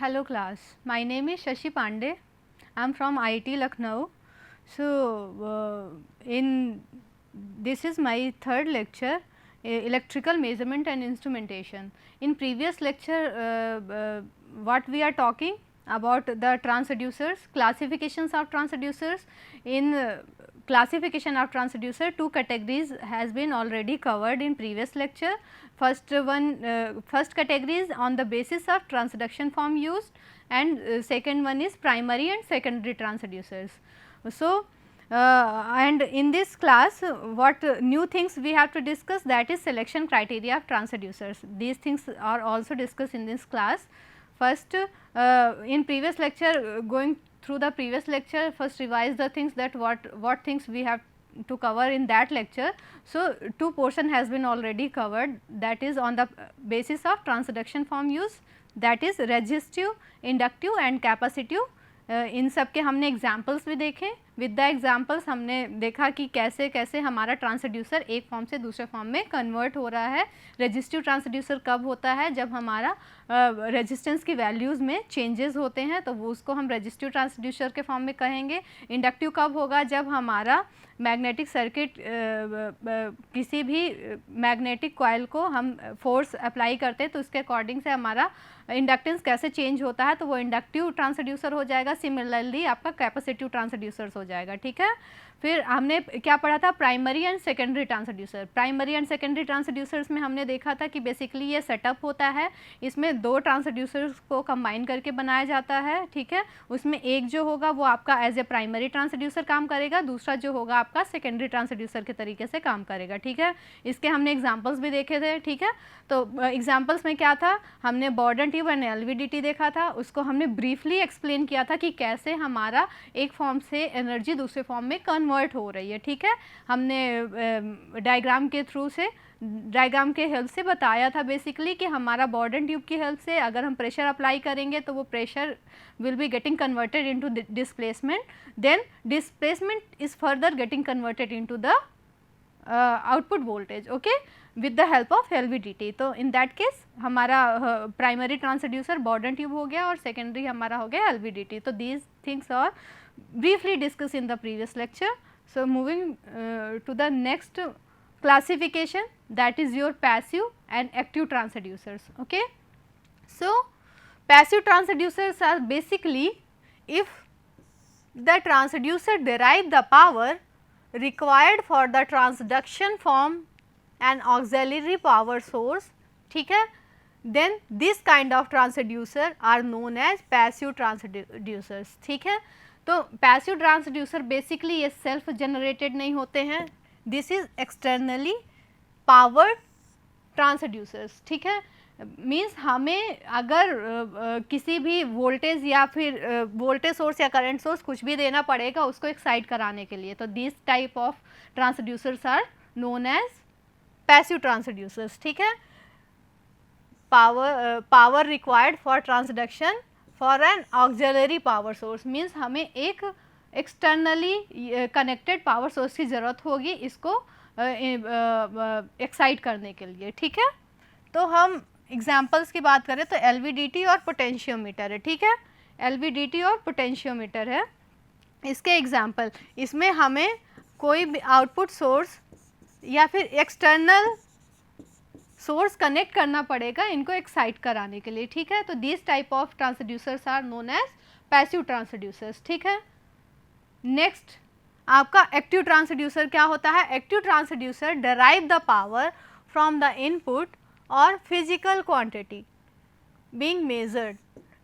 Hello class, my name is Shashi Pandey. I am from IIT Lucknow. So, in this is my third lecture, electrical measurement and instrumentation. In previous lecture, what we are talking about the transducers, classifications of transducers. In classification of transducer, two categories has been already covered in previous lecture. First category is on the basis of transduction form used, and second one is primary and secondary transducers. So, and in this class what new things we have to discuss, that is selection criteria of transducers. These things are also discussed in this class. First, in previous lecture, going through the previous lecture, first revise the things that what things we have to cover in that lecture. So, two portion has been already covered, that is on the basis of transduction form use, that is resistive, inductive and capacitive. इन सब के हमने examples भी देखे. With the examples हमने देखा कि कैसे कैसे हमारा ट्रांसड्यूसर एक फॉर्म से दूसरे फॉर्म में कन्वर्ट हो रहा है. रेजिस्टिव ट्रांसड्यूसर कब होता है, जब हमारा रेजिस्टेंस की वैल्यूज़ में चेंजेस होते हैं, तो वो उसको हम रेजिस्टिव ट्रांसड्यूसर के फॉर्म में कहेंगे. इंडक्टिव कब होगा, जब हमारा मैग्नेटिक सर्किट किसी भी मैग्नेटिक कॉइल को हम फोर्स अप्लाई करते हैं तो उसके अकॉर्डिंग से हमारा इंडक्टेंस कैसे चेंज होता है, तो वो इंडक्टिव ट्रांसड्यूसर हो जाएगा. सिमिलरली आपका कैपेसिटिव ट्रांसड्यूसर्स हो जाएगा. ठीक है. फिर हमने क्या पढ़ा था, primary and secondary transducer. Primary and secondary transducers में हमने देखा था कि बेसिकली ये सेटअप होता है, इसमें दो ट्रांसड्यूसर्स को कंबाइन करके बनाया जाता है. ठीक है. उसमें एक जो होगा वो आपका एज ए प्राइमरी ट्रांसड्यूसर काम करेगा, दूसरा जो होगा आपका सेकेंडरी ट्रांसड्यूसर के तरीके से काम करेगा. ठीक है. इसके हमने एग्जाम्पल्स भी देखे थे. ठीक है. तो एग्जाम्पल्स में क्या था, हमने बॉर्डन ट्यूब एंड एलवीडीटी देखा था, उसको हमने ब्रीफली एक्सप्लेन किया था कि कैसे हमारा एक फॉर्म से एनर्जी दूसरे फॉर्म में कन्वर्ट हो रही है. ठीक है. हमने डायग्राम के थ्रू से, डायग्राम के हेल्प से बताया था बेसिकली कि हमारा बॉर्डन ट्यूब की हेल्प से अगर हम प्रेशर अप्लाई करेंगे तो वो pressure will be getting converted into displacement, then displacement is further getting converted into the output voltage. Okay, with the help of LVDT. तो इन दैट केस हमारा प्राइमरी ट्रांसड्यूसर बॉर्डन ट्यूब हो गया और secondary हमारा हो गया LVDT. तो these things are briefly discussed in the previous lecture. So, moving to the next classification, that is your passive and active transducers. Okay. So, passive transducers are basically if the transducer derive the power required for the transduction from an auxiliary power source, ठीक है, then this kind of transducer are known as passive transducers. ठीक है. तो passive transducer basically ये self generated नहीं होते हैं, this is externally powered transducers. ठीक है. मीन्स हमें अगर किसी भी वोल्टेज या फिर वोल्टेज सोर्स या करंट सोर्स कुछ भी देना पड़ेगा उसको एक्साइट कराने के लिए, तो this type of transducers are known as passive transducers. ठीक है. Power required for transduction for an auxiliary power source, means हमें एक एक्सटर्नली कनेक्टेड पावर सोर्स की ज़रूरत होगी इसको एक्साइट करने के लिए. ठीक है. तो हम एग्जांपल्स की बात करें तो एलवीडीटी और पोटेंशियोमीटर है. ठीक है. एलवीडीटी और पोटेंशियोमीटर है. इसके एग्जांपल, इसमें हमें कोई भी आउटपुट सोर्स या फिर एक्सटर्नल सोर्स कनेक्ट करना पड़ेगा इनको एक्साइट कराने के लिए. ठीक है. तो this type of transducers are known as passive transducers. ठीक है. नेक्स्ट आपका एक्टिव ट्रांसड्यूसर क्या होता है. Active transducer derive the power from the input और physical quantity being measured,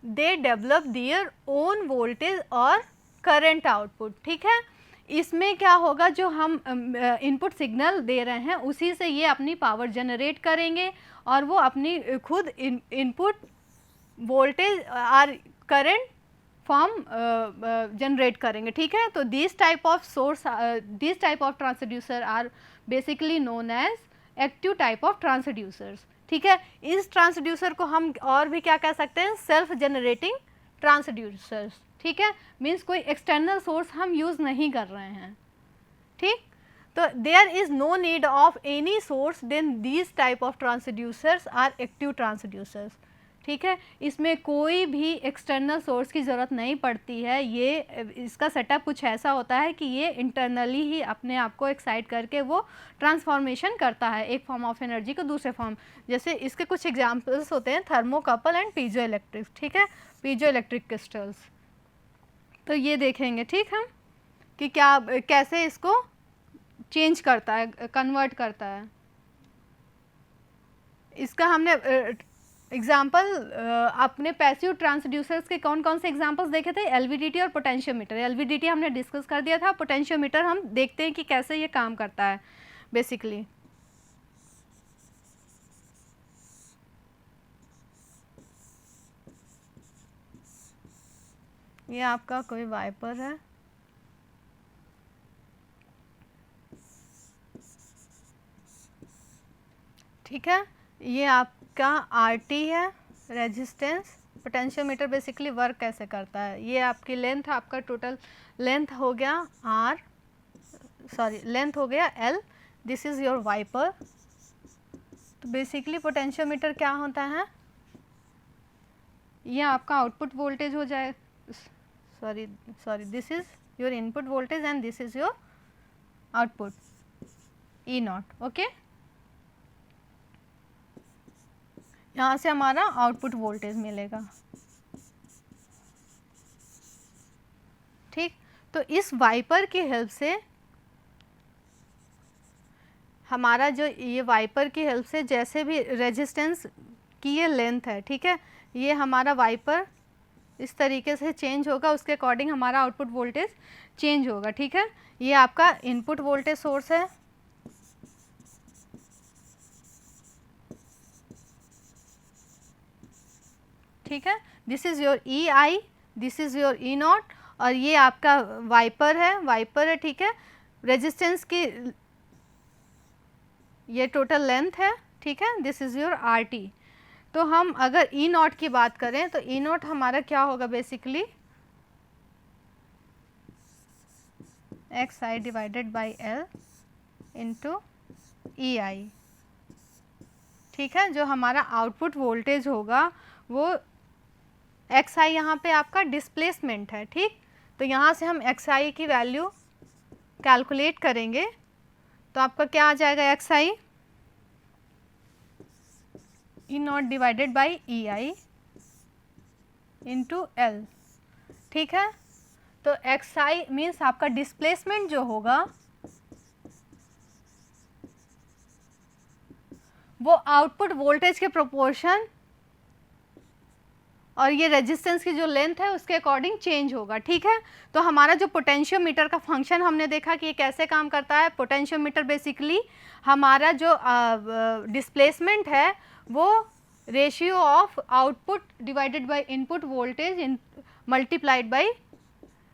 they develop their own voltage और करंट आउटपुट. ठीक है. इसमें क्या होगा, जो हम इनपुट सिग्नल दे रहे हैं उसी से ये अपनी पावर जनरेट करेंगे और वो अपनी खुद इनपुट वोल्टेज और करंट फॉर्म जनरेट करेंगे. ठीक है. तो this type of source, this type of transducer are basically known as active type of transducers. ठीक है. इस ट्रांसड्यूसर को हम और भी क्या कह सकते हैं, सेल्फ जनरेटिंग ट्रांसड्यूसर्स. ठीक है. मीन्स कोई एक्सटर्नल सोर्स हम यूज़ नहीं कर रहे हैं. ठीक. तो there is no need of any source, then these type of transducers are active transducers. ठीक है। इसमें कोई भी एक्सटर्नल सोर्स की ज़रूरत नहीं पड़ती है। ये इसका सेटअप कुछ ऐसा होता है कि ये इंटरनली ही अपने आप को एक्साइट करके वो ट्रांसफॉर्मेशन करता है एक फॉर्म ऑफ एनर्जी को दूसरे फॉर्म। जैसे इसके कुछ एग्जांपल्स होते हैं थर्मोकपल एंड पीजो इलेक्ट्रिक, ठीक है, पीजो इलेक्ट्रिक क्रिस्टल्स। तो ये देखेंगे, ठीक है, कि क्या कैसे इसको चेंज करता है, कन्वर्ट करता है। इसका हमने एग्जाम्पल अपने पैसिव ट्रांसड्यूसर्स के कौन कौन से एग्जाम्पल्स देखे थे, एलवीडीटी और पोटेंशियोमीटर। एलवीडीटी हमने डिस्कस कर दिया था, पोटेंशियोमीटर हम देखते हैं कि कैसे ये काम करता है बेसिकली। ये आपका कोई वाइपर है, ठीक है, ये आपका आरटी है रेजिस्टेंस। पोटेंशियोमीटर बेसिकली वर्क कैसे करता है, ये आपकी लेंथ, आपका टोटल लेंथ हो गया आर, सॉरी लेंथ हो गया L, this is your wiper. तो बेसिकली पोटेंशियोमीटर क्या होता है, ये आपका आउटपुट वोल्टेज हो जाए, sorry this is your input voltage and this is your output E naught, okay. यहाँ से हमारा आउटपुट वोल्टेज मिलेगा, ठीक। तो इस वाइपर की हेल्प से हमारा जो ये वाइपर की हेल्प से जैसे भी रेजिस्टेंस की ये लेंथ है, ठीक है, ये हमारा वाइपर इस तरीके से चेंज होगा, उसके अकॉर्डिंग हमारा आउटपुट वोल्टेज चेंज होगा, ठीक है। ये आपका इनपुट वोल्टेज सोर्स है, ठीक है, this is your E I, this is your E not, और ये आपका वाइपर है, ठीक है। रेजिस्टेंस की ये टोटल लेंथ है, ठीक है, this is your R T. तो हम अगर ई नॉट की बात करें तो ई नॉट हमारा क्या होगा basically, X I divided by L into E I, ठीक है। जो हमारा आउटपुट वोल्टेज होगा वो एक्स आई यहाँ पे आपका डिस्प्लेसमेंट है, ठीक। तो यहाँ से हम एक्स आई की वैल्यू कैलकुलेट करेंगे, तो आपका क्या आ जाएगा, x I E naught divided by E I into L, ठीक है। तो एक्स आई मीन्स आपका डिस्प्लेसमेंट जो होगा वो आउटपुट वोल्टेज के प्रोपोर्शन और ये रेजिस्टेंस की जो लेंथ है उसके अकॉर्डिंग चेंज होगा, ठीक है। तो हमारा जो पोटेंशियोमीटर का फंक्शन हमने देखा कि ये कैसे काम करता है। पोटेंशियोमीटर बेसिकली हमारा जो डिस्प्लेसमेंट है वो ratio of output divided by input voltage in multiplied by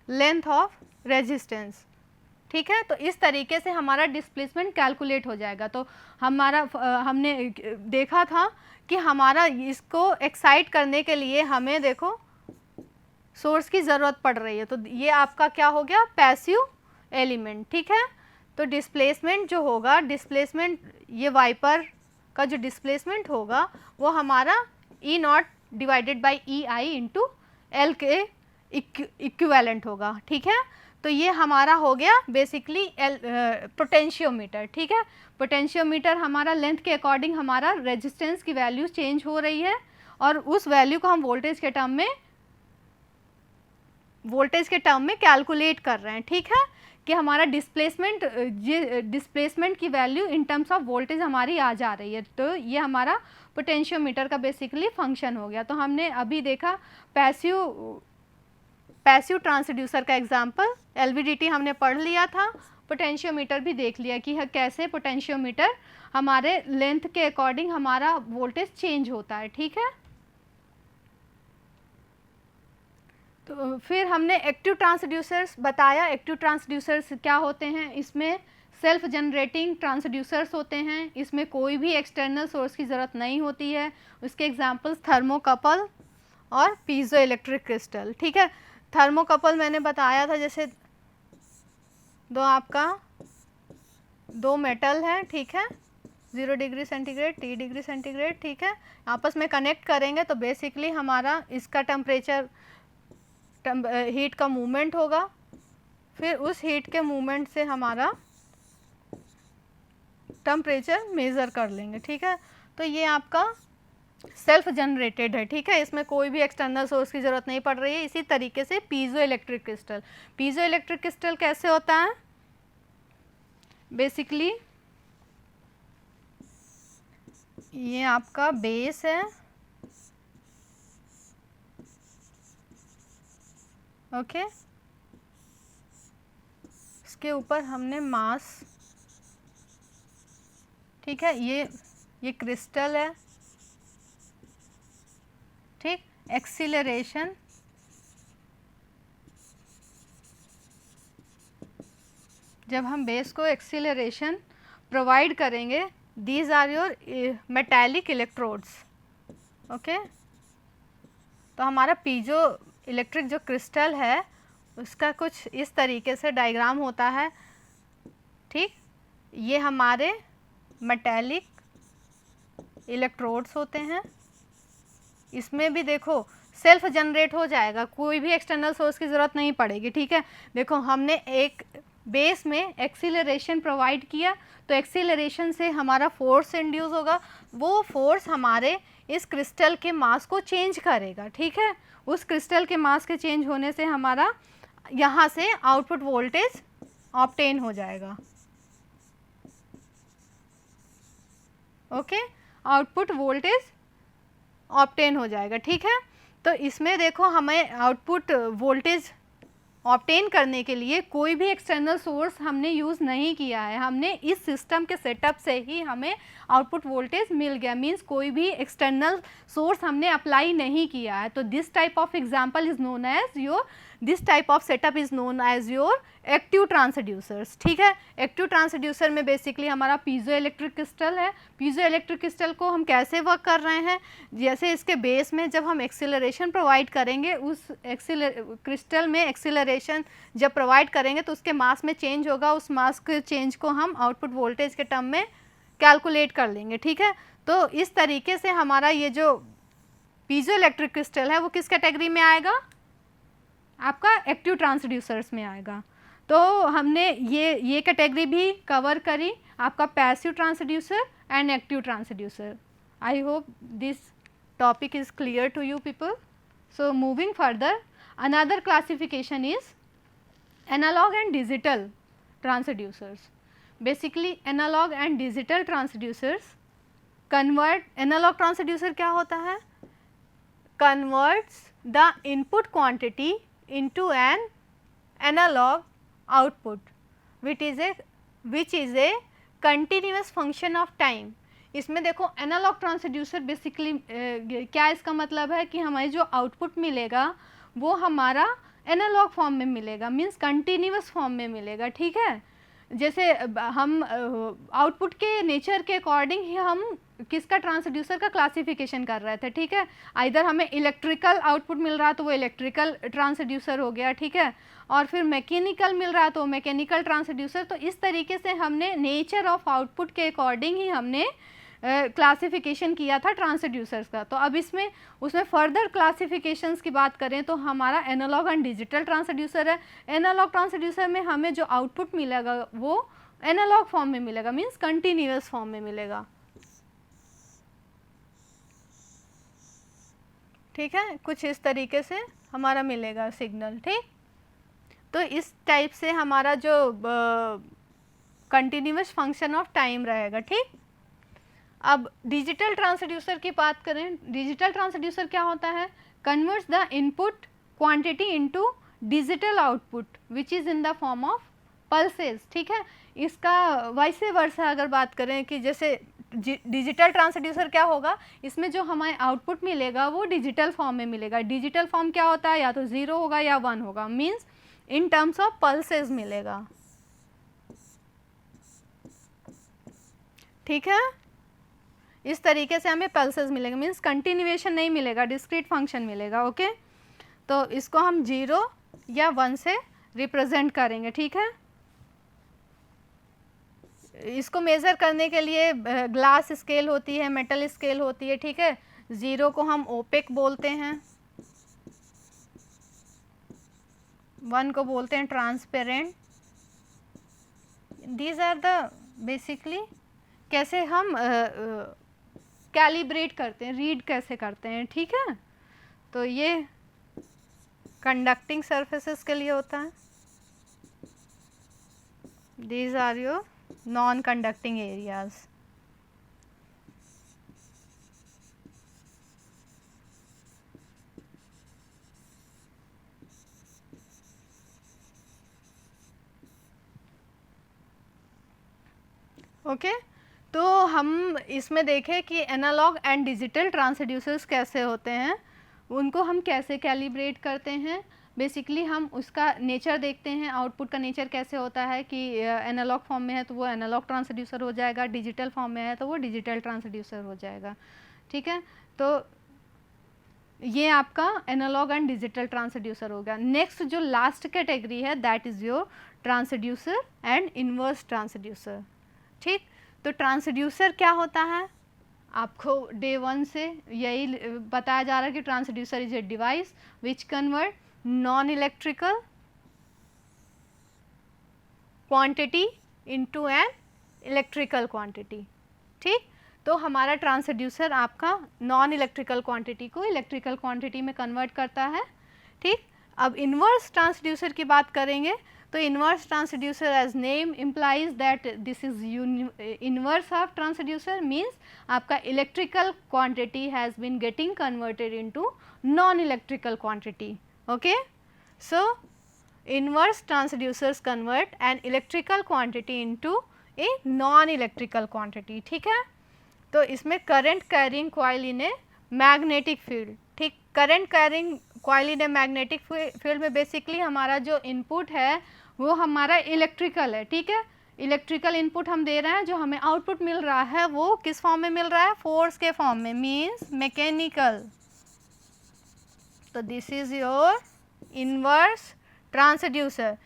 length of resistance, ठीक है। तो इस तरीके से हमारा डिस्प्लेसमेंट कैलकुलेट हो जाएगा। तो हमारा हमने देखा था कि हमारा इसको एक्साइट करने के लिए हमें देखो सोर्स की ज़रूरत पड़ रही है, तो ये आपका क्या हो गया, पैसिव एलिमेंट, ठीक है। तो डिस्प्लेसमेंट जो होगा, डिस्प्लेसमेंट ये वाइपर का जो डिस्प्लेसमेंट होगा वो हमारा E naught divided by E I into L के इक्विवेलेंट होगा, ठीक है। तो ये हमारा हो गया बेसिकली पोटेंशियोमीटर, ठीक है। पोटेंशियोमीटर हमारा लेंथ के अकॉर्डिंग हमारा रेजिस्टेंस की वैल्यू चेंज हो रही है और उस वैल्यू को हम वोल्टेज के टर्म में कैलकुलेट कर रहे हैं, ठीक है, कि हमारा डिस्प्लेसमेंट की value in terms of voltage हमारी आ जा रही है। तो ये हमारा पोटेंशियोमीटर का बेसिकली फंक्शन हो गया। तो हमने अभी देखा पैसिव ट्रांसड्यूसर का एग्जांपल, एलवीडीटी हमने पढ़ लिया था, पोटेंशियोमीटर भी देख लिया कि कैसे पोटेंशियोमीटर हमारे लेंथ के अकॉर्डिंग हमारा वोल्टेज चेंज होता है, ठीक है। तो फिर हमने एक्टिव ट्रांसड्यूसर्स बताया। एक्टिव ट्रांसड्यूसर्स क्या होते हैं, इसमें सेल्फ जनरेटिंग ट्रांसड्यूसर्स होते हैं, इसमें कोई भी एक्सटर्नल सोर्स की ज़रूरत नहीं होती है। उसके एग्जांपल्स थर्मोकपल और पीजो इलेक्ट्रिक क्रिस्टल, ठीक है। थर्मोकपल मैंने बताया था, जैसे दो मेटल है, ठीक है, 0 degree centigrade, T degree centigrade, ठीक है। आपस में कनेक्ट करेंगे तो बेसिकली हमारा इसका टेम्परेचर, हीट का मूवमेंट होगा, फिर उस हीट के मूवमेंट से हमारा टेम्परेचर मेज़र कर लेंगे, ठीक है। तो ये आपका सेल्फ जनरेटेड है, ठीक है, इसमें कोई भी एक्सटर्नल सोर्स की ज़रूरत नहीं पड़ रही है। इसी तरीके से piezo electric crystal, piezo electric crystal कैसे होता है, बेसिकली ये आपका बेस है, ओके, इसके ऊपर हमने मास, ठीक है, ये क्रिस्टल है, ठीक, एक्सीलरेशन, जब हम बेस को एक्सीलरेशन प्रोवाइड करेंगे, these are your metallic electrodes, okay. तो हमारा पीजो इलेक्ट्रिक जो क्रिस्टल है उसका कुछ इस तरीके से डायग्राम होता है, ठीक, ये हमारे मेटालिक इलेक्ट्रोड्स होते हैं। इसमें भी देखो सेल्फ जनरेट हो जाएगा, कोई भी एक्सटर्नल सोर्स की ज़रूरत नहीं पड़ेगी, ठीक है। देखो हमने एक बेस में एक्सीलरेशन प्रोवाइड किया, तो एक्सीलरेशन से हमारा फोर्स इंड्यूस होगा, वो फोर्स हमारे इस क्रिस्टल के मास को चेंज करेगा, ठीक है। उस क्रिस्टल के मास के चेंज होने से हमारा यहाँ से आउटपुट वोल्टेज ऑब्टेन हो जाएगा, ओके, आउटपुट वोल्टेज ऑब्टेन हो जाएगा, ठीक है। तो इसमें देखो हमें आउटपुट वोल्टेज ऑब्टेन करने के लिए कोई भी एक्सटर्नल सोर्स हमने यूज़ नहीं किया है, हमने इस सिस्टम के सेटअप से ही हमें आउटपुट वोल्टेज मिल गया, मींस कोई भी एक्सटर्नल सोर्स हमने अप्लाई नहीं किया है। तो this type of example is known as your, this type of setup is known as your active transducers, ठीक है। एक्टिव ट्रांसड्यूसर में बेसिकली हमारा पीजो इलेक्ट्रिक क्रिस्टल है। पीजो इलेक्ट्रिक क्रिस्टल को हम कैसे वर्क कर रहे हैं, जैसे इसके बेस में जब हम एक्सीलरेशन प्रोवाइड करेंगे, उस क्रिस्टल में एक्सीलरेशन जब प्रोवाइड करेंगे तो उसके मास में चेंज होगा, उस मास के चेंज को हम आउटपुट वोल्टेज के टर्म में कैलकुलेट कर लेंगे, ठीक है। तो इस तरीके से हमारा ये जो पीजो इलेक्ट्रिक क्रिस्टल है वो किस कैटेगरी में आएगा, आपका एक्टिव ट्रांसड्यूसर्स में आएगा। तो हमने ये कैटेगरी भी कवर करी, आपका passive transducer and active transducer. I hope this topic is clear to you people. So moving further, another classification is analog and digital transducers. Basically analog and digital transducers convert, analog transducer क्या होता है, converts the input quantity into an analog output which is a continuous function of time। इसमें देखो analogue transducer basically क्या इसका मतलब है कि हमें जो आउटपुट मिलेगा वो हमारा एनालॉग फॉर्म में मिलेगा, मींस कंटिन्यूस फॉर्म में मिलेगा, ठीक है। जैसे हम आउटपुट के नेचर के अकॉर्डिंग ही हम किसका ट्रांसड्यूसर का क्लासिफिकेशन कर रहे थे, ठीक है। इधर हमें इलेक्ट्रिकल आउटपुट मिल रहा तो वो इलेक्ट्रिकल ट्रांसड्यूसर हो गया, ठीक है, और फिर मैकेनिकल मिल रहा तो मैकेनिकल ट्रांसड्यूसर। तो इस तरीके से हमने नेचर ऑफ आउटपुट के अकॉर्डिंग ही हमने क्लासिफिकेशन किया था ट्रांसड्यूसर्स का। तो अब इसमें उसमें फर्दर क्लासिफिकेशंस की बात करें तो हमारा एनालॉग एंड डिजिटल ट्रांसड्यूसर है। एनालॉग ट्रांसड्यूसर में हमें जो आउटपुट मिलेगा वो एनालॉग फॉर्म में मिलेगा, मींस कंटिन्यूअस फॉर्म में मिलेगा, ठीक है। कुछ इस तरीके से हमारा मिलेगा सिग्नल, ठीक। तो इस टाइप से हमारा जो कंटिन्यूअस फंक्शन ऑफ टाइम रहेगा, ठीक। अब डिजिटल ट्रांसड्यूसर की बात करें, डिजिटल ट्रांसड्यूसर क्या होता है, converts the input quantity into digital output which is in the form of pulses, ठीक है। इसका वैसे वर्षा अगर बात करें कि जैसे डिजिटल ट्रांसड्यूसर क्या होगा, इसमें जो हमें आउटपुट मिलेगा वो डिजिटल फॉर्म में मिलेगा। डिजिटल फॉर्म क्या होता है, या तो 0 होगा या 1 होगा, means in terms of pulses मिलेगा, ठीक है। इस तरीके से हमें पल्सेस मिलेगा, मींस कंटिन्यूएशन नहीं मिलेगा, डिस्क्रीट फंक्शन मिलेगा, ओके। तो इसको हम 0 या 1 से रिप्रेजेंट करेंगे, ठीक है। इसको मेज़र करने के लिए ग्लास स्केल होती है, मेटल स्केल होती है, ठीक है। 0 को हम ओपेक बोलते हैं, 1 को बोलते हैं transparent. These are the basically कैसे हम कैलिब्रेट करते हैं, रीड कैसे करते हैं, ठीक है। तो ये कंडक्टिंग सरफेसेस के लिए होता है। These are your non conducting areas. Okay तो हम इसमें देखें कि एनालॉग एंड डिजिटल ट्रांसड्यूसर्स कैसे होते हैं, उनको हम कैसे कैलिब्रेट करते हैं। बेसिकली हम उसका नेचर देखते हैं, आउटपुट का नेचर कैसे होता है कि एनालॉग फॉर्म में है तो वो एनालॉग ट्रांसड्यूसर हो जाएगा, डिजिटल फॉर्म में है तो वो डिजिटल ट्रांसड्यूसर हो जाएगा, ठीक है। तो ये आपका एनालॉग एंड डिजिटल ट्रांसड्यूसर हो गया। नेक्स्ट जो लास्ट कैटेगरी है that is your transducer and inverse transducer, ठीक। तो ट्रांसड्यूसर क्या होता है, आपको डे 1 से यही बताया जा रहा है कि transducer is a device which convert non electrical quantity into an electrical quantity, ठीक। तो हमारा ट्रांसड्यूसर आपका नॉन इलेक्ट्रिकल क्वांटिटी को इलेक्ट्रिकल क्वांटिटी में कन्वर्ट करता है, ठीक। अब इन्वर्स ट्रांसड्यूसर की बात करेंगे तो inverse transducer as name implies that this is inverse of transducer means आपका electrical quantity has been getting converted into non electrical quantity, okay. So inverse transducers convert an electrical quantity into a non electrical quantity, ठीक है। तो इसमें current carrying coil in a magnetic field, ठीक। Current carrying coil in a magnetic field में basically हमारा जो input है वो हमारा इलेक्ट्रिकल है, ठीक है। इलेक्ट्रिकल इनपुट हम दे रहे हैं, जो हमें आउटपुट मिल रहा है वो किस फॉर्म में मिल रहा है, फोर्स के फॉर्म में, मीन्स मैकेनिकल। तो this is your inverse transducer.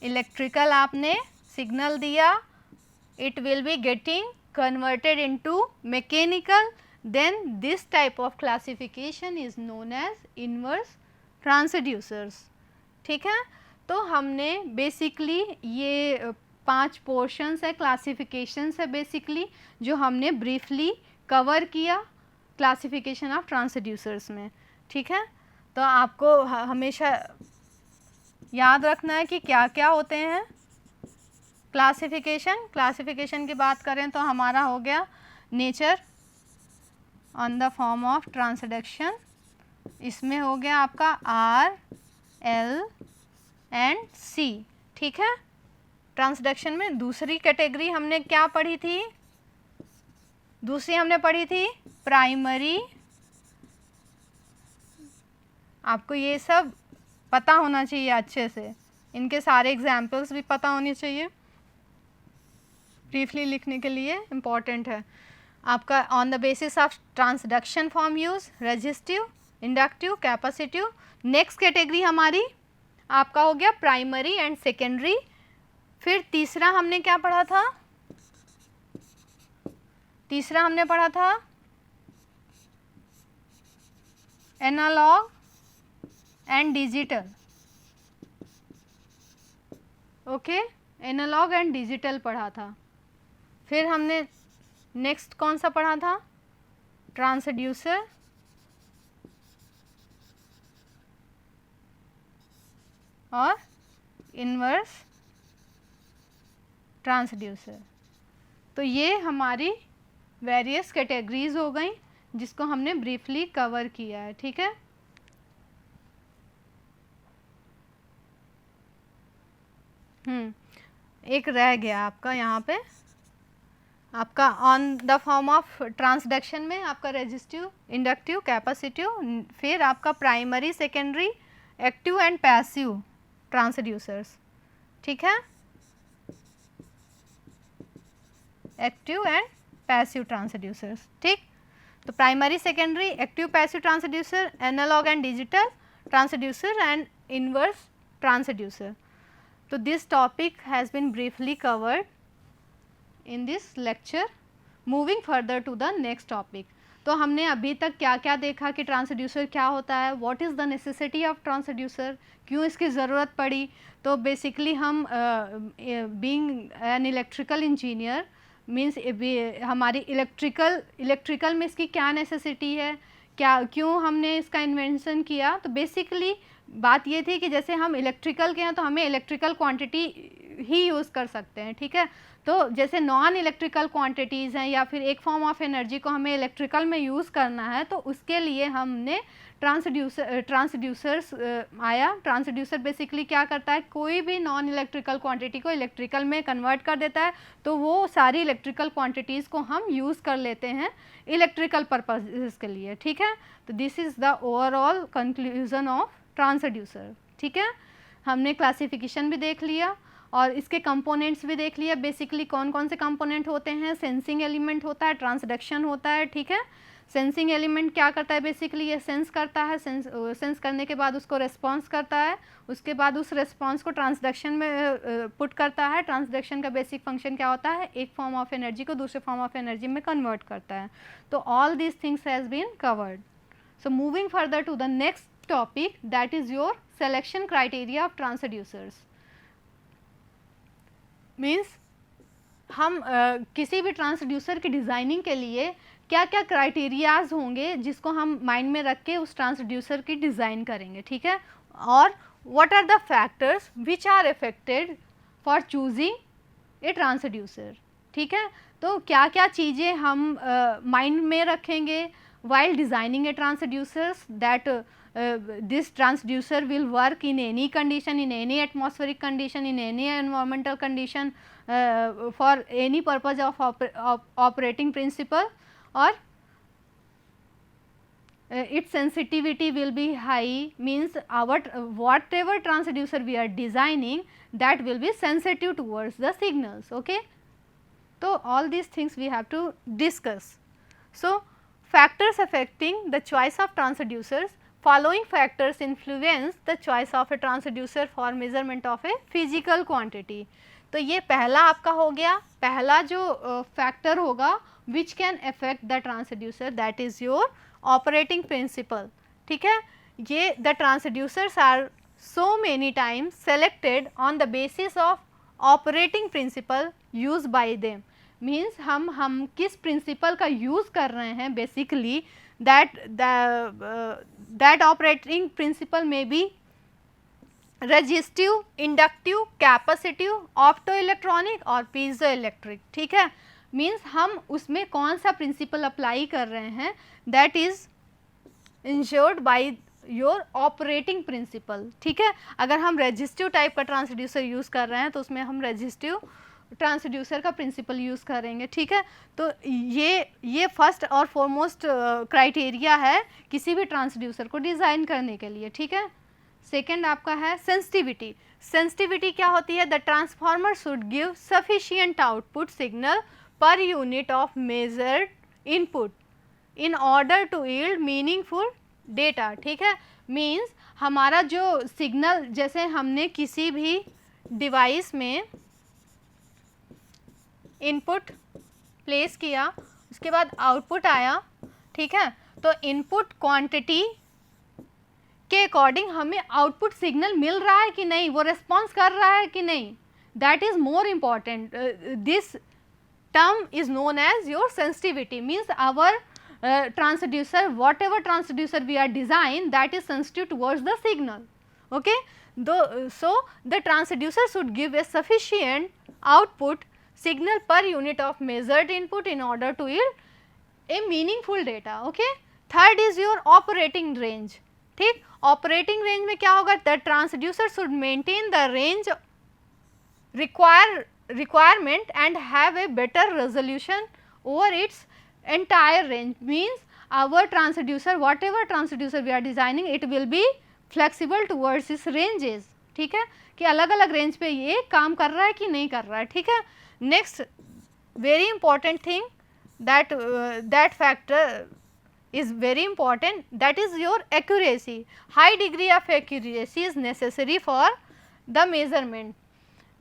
Electrical आपने सिग्नल दिया, it will be getting converted into mechanical, then this type of classification is known as inverse transducers, ठीक है। तो हमने बेसिकली ये 5 पोर्शंस है, क्लासिफिकेशंस है बेसिकली जो हमने ब्रीफली कवर किया क्लासिफिकेशन ऑफ ट्रांसड्यूसर्स में, ठीक है। तो आपको हमेशा याद रखना है कि क्या क्या होते हैं क्लासिफिकेशन की बात करें तो हमारा हो गया nature on the form of transduction, इसमें हो गया आपका R, L एंड C, ठीक है। ट्रांसडक्शन में दूसरी कैटेगरी हमने क्या पढ़ी थी, दूसरी हमने पढ़ी थी प्राइमरी। आपको ये सब पता होना चाहिए अच्छे से, इनके सारे एग्जाम्पल्स भी पता होने चाहिए, ब्रीफली लिखने के लिए इम्पॉर्टेंट है आपका। On the basis of transduction form use resistive, inductive, capacitive. Next category हमारी आपका हो गया प्राइमरी एंड सेकेंडरी। फिर तीसरा हमने क्या पढ़ा था, तीसरा हमने पढ़ा था analog and digital, okay. Analog and digital पढ़ा था। फिर हमने नेक्स्ट कौन सा पढ़ा था, ट्रांसड्यूसर और इन्वर्स ट्रांसड्यूसर। तो ये हमारी वेरियस कैटेगरीज हो गई जिसको हमने ब्रीफली कवर किया है, ठीक है। एक रह गया आपका यहाँ पे, आपका on the form of transduction में आपका रेजिस्टिव, इंडक्टिव, कैपेसिटिव, फिर आपका primary, secondary, active and passive transducers, ठीक है। एक्टिव एंड पैसिव ट्रांसड्यूसर्स, ठीक। तो primary, secondary, active, passive transducer, analog and digital transducer and inverse transducer. So this topic has been briefly covered. in this lecture. Moving further to the next topic. तो हमने अभी तक क्या क्या देखा कि ट्रांसड्यूसर क्या होता है, what is the necessity of transducer, क्यों इसकी ज़रूरत पड़ी. तो बेसिकली हम being an electrical engineer means हमारी इलेक्ट्रिकल में इसकी क्या नेसेसिटी है, क्या क्यों हमने इसका इन्वेंशन किया. तो बेसिकली बात ये थी कि जैसे हम इलेक्ट्रिकल के हैं तो हमें इलेक्ट्रिकल क्वांटिटी ही यूज़ कर सकते हैं, ठीक है. तो जैसे नॉन इलेक्ट्रिकल क्वांटिटीज़ हैं या फिर एक फॉर्म ऑफ एनर्जी को हमें इलेक्ट्रिकल में यूज़ करना है, तो उसके लिए हमने ट्रांसड्यूसर्स आया. ट्रांसड्यूसर बेसिकली क्या करता है, कोई भी नॉन इलेक्ट्रिकल क्वांटिटी को इलेक्ट्रिकल में कन्वर्ट कर देता है. तो वो सारी इलेक्ट्रिकल क्वांटिटीज़ को हम यूज़ कर लेते हैं इलेक्ट्रिकल पर्पसेस के लिए, ठीक है. तो this is the overall conclusion of transducer, ठीक है. हमने क्लासिफिकेशन भी देख लिया और इसके कंपोनेंट्स भी देख लिया. बेसिकली कौन कौन से कंपोनेंट होते हैं, सेंसिंग एलिमेंट होता है, ट्रांसडक्शन होता है, ठीक है. सेंसिंग एलिमेंट क्या करता है, बेसिकली ये सेंस करता है, सेंस करने के बाद उसको रेस्पॉन्स करता है, उसके बाद उस रेस्पॉन्स को ट्रांसडक्शन में पुट करता है. ट्रांसडक्शन का बेसिक फंक्शन क्या होता है, एक फॉर्म ऑफ एनर्जी को दूसरे फॉर्म ऑफ एनर्जी में कन्वर्ट करता है. तो all these things has been covered. So moving further to the next topic, that is your selection criteria of transducers. Means हम किसी भी ट्रांसड्यूसर की डिज़ाइनिंग के लिए क्या क्या क्राइटेरियाज होंगे जिसको हम माइंड में रख के उस ट्रांसड्यूसर की डिज़ाइन करेंगे, ठीक है. और what are the factors which are affected for choosing a transducer, ठीक है. तो क्या क्या चीज़ें हम माइंड में रखेंगे while designing a transducers, that this transducer will work in any condition, in any atmospheric condition, in any environmental condition, for any purpose of operating principle, or its sensitivity will be high, means our whatever transducer we are designing, that will be sensitive towards the signals, okay. So all these things we have to discuss. So factors affecting the choice of transducers. Following factors influence the choice of a transducer for measurement of a physical quantity. तो ये पहला आपका हो गया, पहला जो factor होगा which can affect the transducer, that is your operating principle, ठीक है. ये the transducers are so many times selected on the basis of operating principle used by them. Means हम किस प्रिंसिपल का यूज़ कर रहे हैं, बेसिकली दैट ऑपरेटिंग प्रिंसिपल में be resistive, inductive, capacitive, opto electronic और पीजो इलेक्ट्रिक, ठीक है. मीन्स हम उसमें कौन सा प्रिंसिपल अप्लाई कर रहे हैं, that is ensured by your operating principle, ठीक है. अगर हम रेजिस्टिव टाइप का ट्रांसड्यूसर यूज़ कर रहे हैं तो उसमें हम रेजिस्टिव ट्रांसड्यूसर का प्रिंसिपल यूज़ करेंगे, ठीक है. तो ये फर्स्ट और फॉरमोस्ट क्राइटेरिया है किसी भी ट्रांसड्यूसर को डिज़ाइन करने के लिए, ठीक है. सेकेंड आपका है सेंसिटिविटी. सेंसिटिविटी क्या होती है, the transformer should give sufficient output signal per unit of measured input in order to yield meaningful data, ठीक है. मीन्स हमारा जो सिग्नल, जैसे हमने किसी भी डिवाइस में इनपुट प्लेस किया, उसके बाद आउटपुट आया, ठीक है. तो इनपुट क्वांटिटी के अकॉर्डिंग हमें आउटपुट सिग्नल मिल रहा है कि नहीं, वो रिस्पॉन्स कर रहा है कि नहीं, that is more important. This term is known as your sensitivity. Means our transducer, whatever transducer we are design, that is sensitive towards the signal, okay. So the transducer should give a sufficient output signal per unit of measured input in order to yield a meaningful data, okay. Third is your operating range, ठीक. operating range में क्या होगा, the transducer should maintain the range requirement and have a better resolution over its entire range. Means our transducer, whatever transducer we are designing, it will be flexible towards its ranges, ठीक है, कि अलग अलग range पे ये काम कर रहा है कि नहीं कर रहा है, ठीक है. Next very important thing, that factor is very important, that is your accuracy. High degree of accuracy is necessary for the measurement.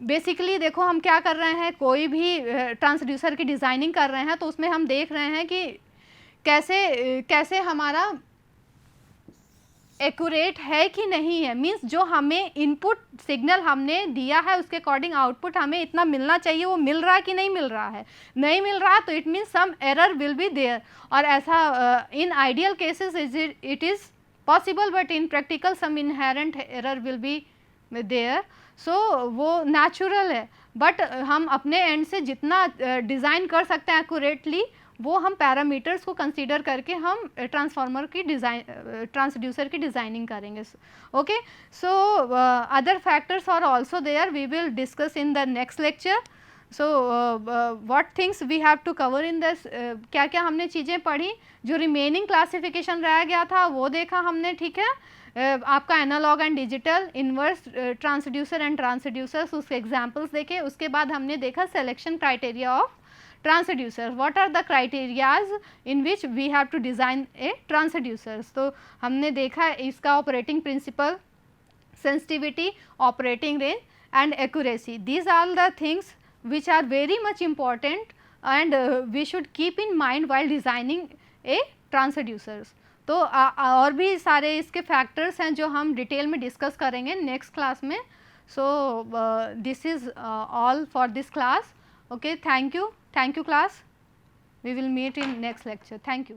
Basically देखो हम क्या कर रहे हैं, कोई भी ट्रांसड्यूसर की डिज़ाइनिंग कर रहे हैं तो उसमें हम देख रहे हैं कि कैसे हमारा एक्यूरेट है कि नहीं है, मींस जो हमें इनपुट सिग्नल हमने दिया है उसके अकॉर्डिंग आउटपुट हमें इतना मिलना चाहिए, वो मिल रहा है कि नहीं मिल रहा है, नहीं मिल रहा तो it means some error will be there. और ऐसा in ideal cases it is possible, but in practical some inherent error will be there. So वो नेचुरल है, बट हम अपने एंड से जितना डिज़ाइन कर सकते हैं एक्यूरेटली वो हम पैरामीटर्स को कंसीडर करके हम ट्रांसफार्मर की डिज़ाइन ट्रांसड्यूसर की डिज़ाइनिंग करेंगे। Okay, so other factors are also there, we will discuss in the next lecture. So what things we have to cover in this, क्या क्या हमने चीज़ें पढ़ी, जो रिमेनिंग क्लासिफिकेशन रह गया था वो देखा हमने, ठीक है। आपका analog and digital, inverse transducer and transducers, उसके एग्जांपल्स देखे। उसके बाद हमने देखा selection criteria of transducer, what are the criterias in which we have to design a transducers. तो हमने देखा इसका operating principle, sensitivity, operating range and accuracy, these are the things which are very much important and we should keep in mind while designing a transducers। तो और भी सारे इसके factors हैं जो हम डिटेल में डिस्कस करेंगे नेक्स्ट क्लास में। So this is all for this class. Okay, thank you class, we will meet in next lecture. Thank you.